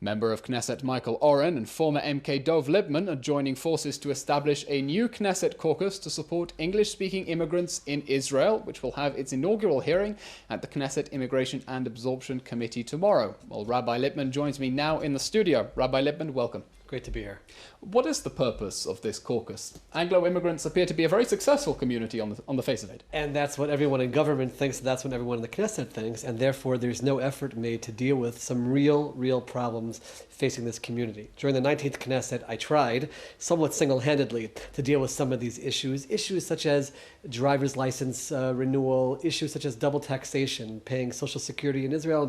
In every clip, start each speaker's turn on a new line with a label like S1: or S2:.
S1: Member of Knesset Michael Oren and former MK Dov Lipman are joining forces to establish a new Knesset caucus to support English-speaking immigrants in Israel, which will have its inaugural hearing at the Knesset Immigration and Absorption Committee tomorrow. Well, Rabbi Lipman joins me now in the studio. Rabbi Lipman, welcome.
S2: Great to be here.
S1: What is the purpose of this caucus? Anglo immigrants appear to be a very successful community on the face of it.
S2: And that's what everyone in government thinks, that's what everyone in the Knesset thinks, and therefore there's no effort made to deal with some real problems facing this community. During the 19th Knesset, I tried, somewhat single-handedly, to deal with some of these issues such as driver's license renewal, issues such as double taxation, paying Social Security in Israel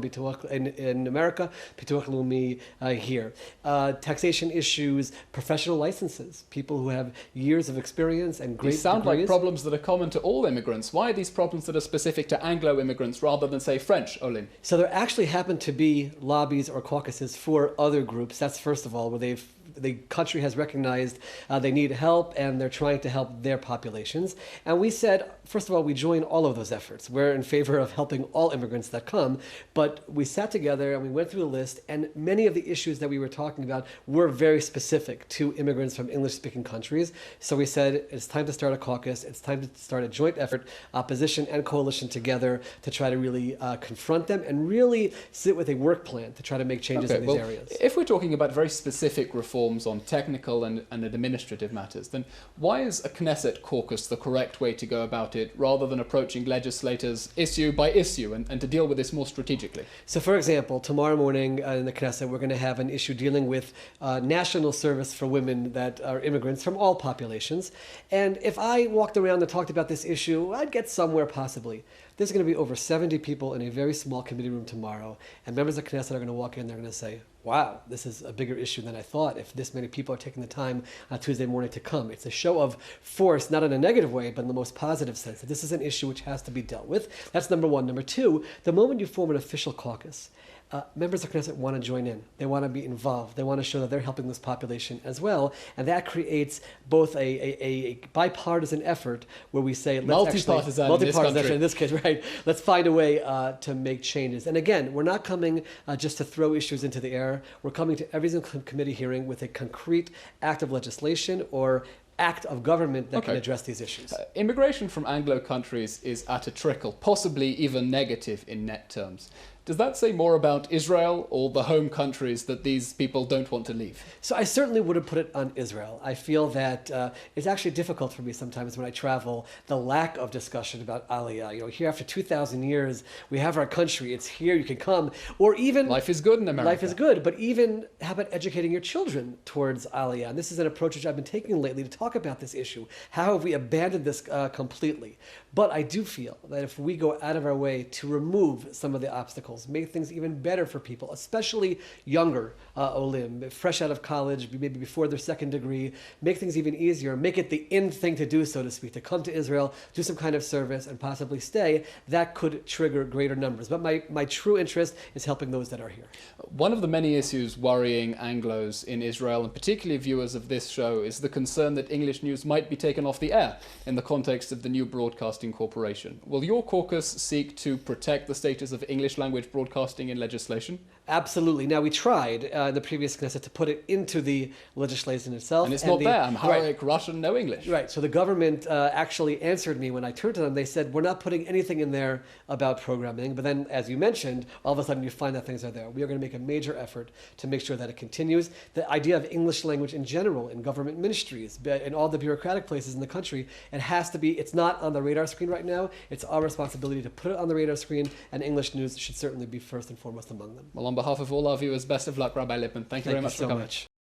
S2: and in America, Bituach Leumi here, taxation issues, professional licenses, people who have years of experience and great
S1: These sound
S2: degrees.
S1: like problems that are common to all immigrants. Why are these problems that are specific to Anglo immigrants rather than, say, French olim?
S2: So there actually happen to be lobbies or caucuses for other groups. That's first of all, where the country has recognized they need help and they're trying to help their populations. And we said, first of all, we join all of those efforts. We're in favor of helping all immigrants that come, but we sat together and we went through the list, and many of the issues that we were talking about were very specific to immigrants from English-speaking countries. So we said, it's time to start a caucus, it's time to start a joint effort, opposition and coalition together, to try to really confront them and really sit with a work plan to try to make changes in these areas.
S1: If we're talking about very specific reforms on technical and administrative matters, then why is a Knesset caucus the correct way to go about it, rather than approaching legislators issue by issue and to deal with this more strategically?
S2: So for example, tomorrow morning in the Knesset, we're going to have an issue dealing with national service for women that are immigrants from all populations. And if I walked around and talked about this issue, I'd get somewhere possibly. There's going to be over 70 people in a very small committee room tomorrow, and members of Knesset are going to walk in, they're going to say, wow, this is a bigger issue than I thought, if this many people are taking the time on Tuesday morning to come. It's a show of force, not in a negative way, but in the most positive sense, that this is an issue which has to be dealt with. That's number one. Number two, the moment you form an official caucus, members of Knesset want to join in. They want to be involved. They want to show that they're helping this population as well. And that creates both a bipartisan effort where we say,
S1: multipartisan
S2: in this case, right? Let's find a way to make changes. And again, we're not coming just to throw issues into the air. We're coming to every single committee hearing with a concrete act of legislation or act of government that can address these issues.
S1: Immigration from Anglo countries is at a trickle, possibly even negative in net terms. Does that say more about Israel or the home countries that these people don't want to leave?
S2: So I certainly would have put it on Israel. I feel that it's actually difficult for me sometimes when I travel, the lack of discussion about Aliyah. You know, here after 2,000 years, we have our country, it's here, you can come. Or even...
S1: Life is good in America.
S2: Life is good, but even how about educating your children towards Aliyah? And this is an approach which I've been taking lately to talk about this issue. How have we abandoned this completely? But I do feel that if we go out of our way to remove some of the obstacles, make things even better for people, especially younger olim, fresh out of college, maybe before their second degree, make things even easier, make it the in thing to do, so to speak, to come to Israel, do some kind of service, and possibly stay, that could trigger greater numbers. But my true interest is helping those that are here.
S1: One of the many issues worrying Anglos in Israel, and particularly viewers of this show, is the concern that English news might be taken off the air in the context of the new broadcasting corporation. Will your caucus seek to protect the status of English language broadcasting in legislation?
S2: Absolutely. Now, we tried in the previous Knesset to put it into the legislation itself.
S1: And it's not there. Amharic, Russian, no English.
S2: Right. So the government actually answered me when I turned to them. They said, we're not putting anything in there about programming. But then, as you mentioned, all of a sudden you find that things are there. We are going to make a major effort to make sure that it continues. The idea of English language in general, in government ministries, in all the bureaucratic places in the country, it has to be, it's not on the radar screen right now. It's our responsibility to put it on the radar screen, and English news should certainly be first and foremost among them.
S1: Well, on behalf of all our viewers, best of luck, Rabbi Lipman. Thank you very much for coming.